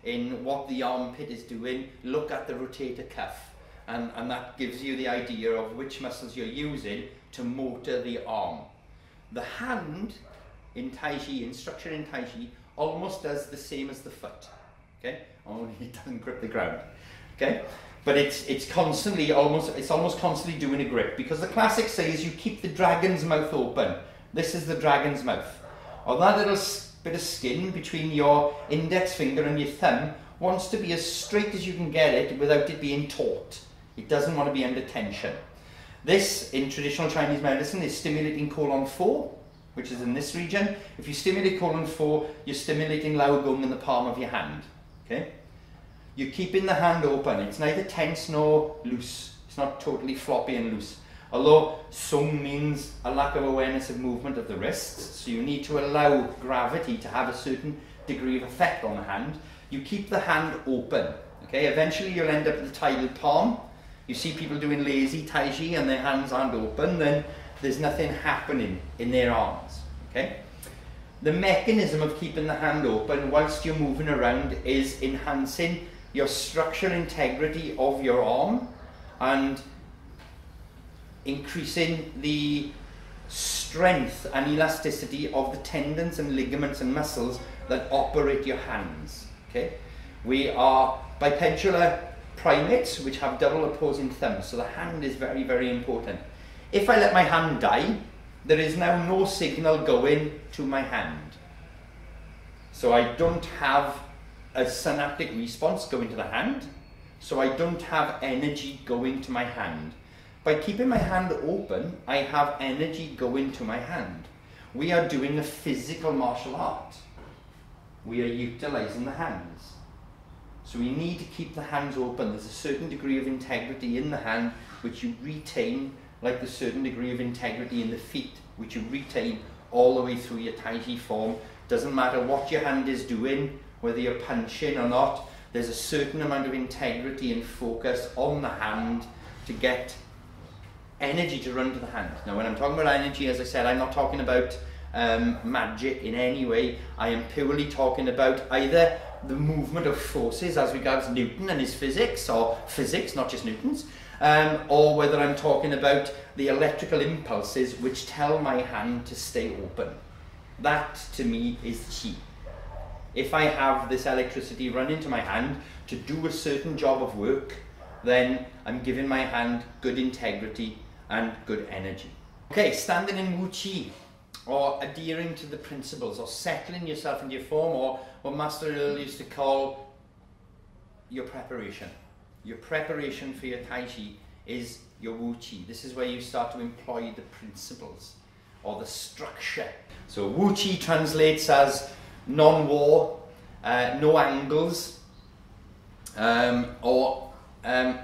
in what the armpit is doing, look at the rotator cuff. And that gives you the idea of which muscles you're using to motor the arm. The hand in Tai Chi, in structure in Tai Chi, almost does the same as the foot. Okay? Only it doesn't grip the ground. Okay? But it's almost constantly doing a grip, because the classic says you keep the dragon's mouth open. This is the dragon's mouth. Or that little bit of skin between your index finger and your thumb wants to be as straight as you can get it without it being taut. It doesn't want to be under tension. This, in traditional Chinese medicine, is stimulating colon 4, which is in this region. If you stimulate colon 4, you're stimulating Lao Gong in the palm of your hand. Okay? You're keeping the hand open. It's neither tense nor loose. It's not totally floppy and loose. Although Sung means a lack of awareness of movement of the wrists, so you need to allow gravity to have a certain degree of effect on the hand. You keep the hand open. Okay? Eventually you'll end up with the tidal palm. You see people doing lazy Tai Chi and their hands aren't open, then there's nothing happening in their arms. Okay? The mechanism of keeping the hand open whilst you're moving around is enhancing your structural integrity of your arm and increasing the strength and elasticity of the tendons and ligaments and muscles that operate your hands. Okay? We are bipendular primates which have double opposing thumbs, so the hand is very, very important. If I let my hand die, there is now no signal going to my hand. So I don't have a synaptic response going to the hand, so I don't have energy going to my hand. By keeping my hand open, I have energy going to my hand. We are doing a physical martial art. We are utilizing the hands. So we need to keep the hands open. There's a certain degree of integrity in the hand which you retain, like the certain degree of integrity in the feet, which you retain all the way through your Tai Chi form. Doesn't matter what your hand is doing, whether you're punching or not, there's a certain amount of integrity and focus on the hand to get energy to run to the hand. Now when I'm talking about energy, as I said, I'm not talking about magic in any way. I am purely talking about either the movement of forces as regards Newton and his physics, or physics, not just Newton's, or whether I'm talking about the electrical impulses which tell my hand to stay open. That to me is Qi. If I have this electricity run into my hand to do a certain job of work, then I'm giving my hand good integrity and good energy. Okay, standing in Wuji, or adhering to the principles, or settling yourself into your form, or what Master Earl used to call your preparation. Your preparation for your Tai Chi is your Wuji. This is where you start to employ the principles, or the structure. So Wuji translates as non-war, no angles, or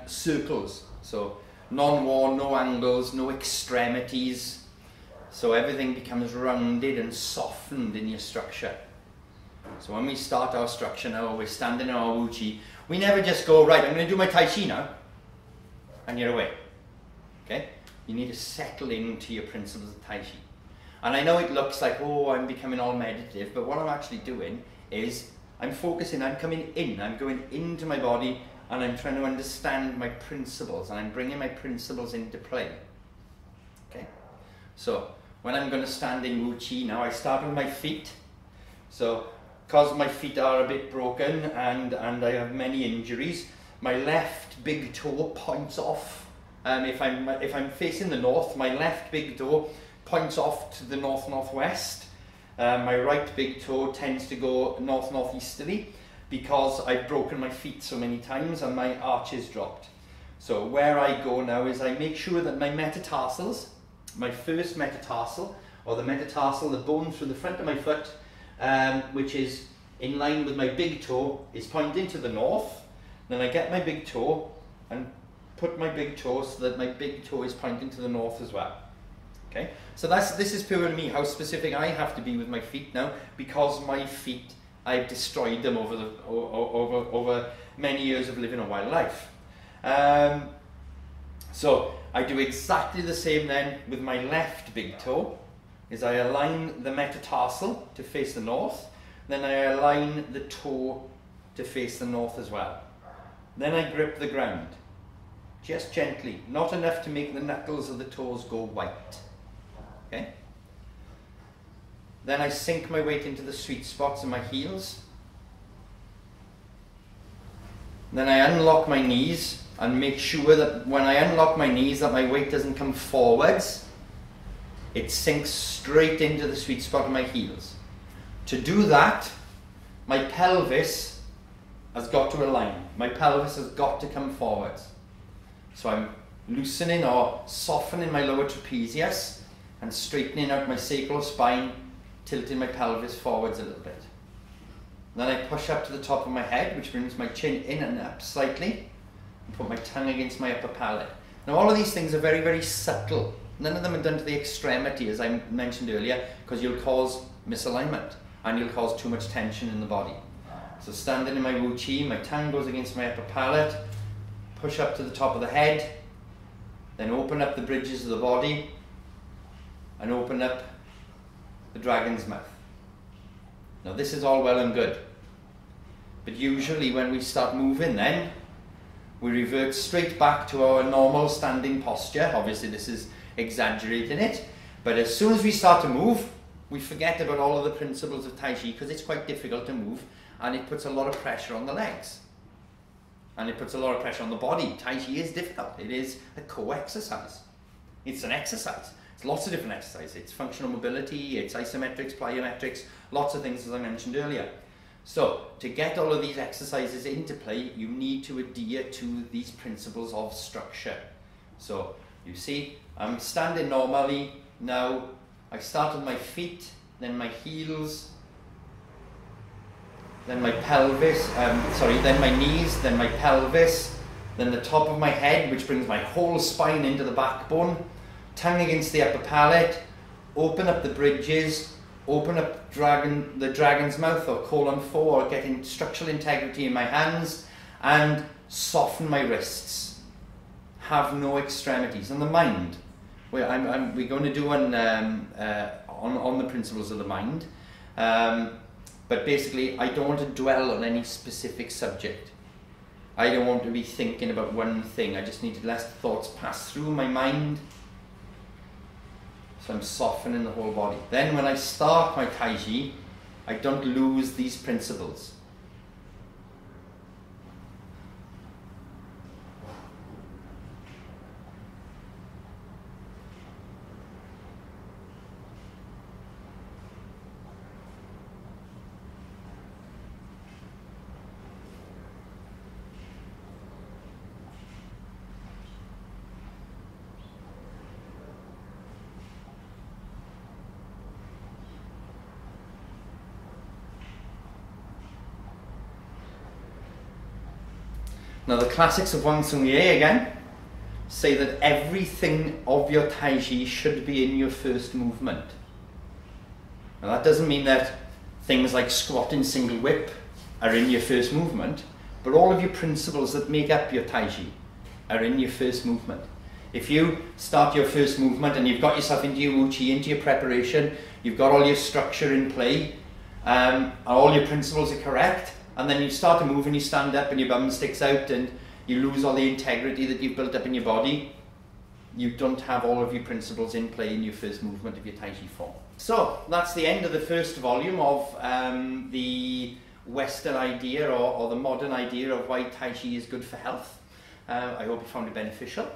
circles. So non-war, no angles, no extremities. So everything becomes rounded and softened in your structure. So when we start our structure now, we're standing in our Wuji, we never just go, right, I'm going to do my Tai Chi now, and you're away. Okay? You need to settle into your principles of Tai Chi. And I know it looks like, oh, I'm becoming all meditative, but what I'm actually doing is I'm focusing, I'm coming in, I'm going into my body, and I'm trying to understand my principles, and I'm bringing my principles into play. Okay? So when I'm going to stand in Wuji now, I start with my feet. So because my feet are a bit broken and I have many injuries, my left big toe points off. If I'm facing the north, my left big toe points off to the north-northwest. My right big toe tends to go north-northeasterly because I've broken my feet so many times and my arch is dropped. So where I go now is I make sure that my metatarsals, my first metatarsal, or the metatarsal, the bone through the front of my foot, which is in line with my big toe, is pointing to the north. Then I get my big toe and put my big toe so that my big toe is pointing to the north as well. Okay, so this is purely me, how specific I have to be with my feet now, because my feet, I've destroyed them over many years of living a wild life. So I do exactly the same then with my left big toe, is I align the metatarsal to face the north, then I align the toe to face the north as well. Then I grip the ground, just gently, not enough to make the knuckles of the toes go white. Okay? Then I sink my weight into the sweet spots of my heels. Then I unlock my knees and make sure that when I unlock my knees that my weight doesn't come forwards. It sinks straight into the sweet spot of my heels. To do that, my pelvis has got to align. My pelvis has got to come forwards. So I'm loosening or softening my lower trapezius and straightening out my sacral spine, tilting my pelvis forwards a little bit. Then I push up to the top of my head, which brings my chin in and up slightly, and put my tongue against my upper palate. Now all of these things are very, very subtle. None of them are done to the extremity, as I mentioned earlier, because you'll cause misalignment and you'll cause too much tension in the body. So standing in my Wuji, my tongue goes against my upper palate, push up to the top of the head, then open up the bridges of the body, and open up the dragon's mouth. Now this is all well and good, but usually when we start moving then, we revert straight back to our normal standing posture. Obviously this is exaggerating it, but as soon as we start to move, we forget about all of the principles of Tai Chi, because it's quite difficult to move and it puts a lot of pressure on the legs. And it puts a lot of pressure on the body. Tai Chi is difficult. It is a co-exercise. It's an exercise. It's lots of different exercises. It's functional mobility, it's isometrics, plyometrics, lots of things as I mentioned earlier. So to get all of these exercises into play, you need to adhere to these principles of structure. So you see, I'm standing normally now. I start with my feet, then my heels, then my pelvis, then my knees, then my pelvis, then the top of my head, which brings my whole spine into the backbone, tongue against the upper palate, open up the bridges, open up the dragon's mouth or colon 4, getting structural integrity in my hands, and soften my wrists. Have no extremities. And the mind, we're going to do one on the principles of the mind. But basically, I don't want to dwell on any specific subject. I don't want to be thinking about one thing. I just need to let thoughts pass through my mind. So I'm softening the whole body. Then when I start my Tai Chi, I don't lose these principles. Now the classics of Wang Sung Ye again say that everything of your Tai Chi should be in your first movement. Now that doesn't mean that things like squatting single whip are in your first movement, but all of your principles that make up your Tai Chi are in your first movement. If you start your first movement and you've got yourself into your Wuji, into your preparation, you've got all your structure in play, all your principles are correct, and then you start to move and you stand up and your bum sticks out and you lose all the integrity that you've built up in your body, you don't have all of your principles in play in your first movement of your Tai Chi form. So that's the end of the first volume of the Western idea or the modern idea of why Tai Chi is good for health. I hope you found it beneficial.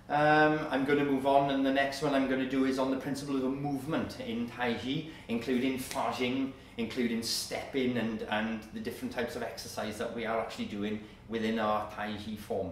I'm going to move on, and the next one I'm going to do is on the principle of a movement in Tai Chi, including fajing, including stepping and the different types of exercise that we are actually doing within our Tai Chi form.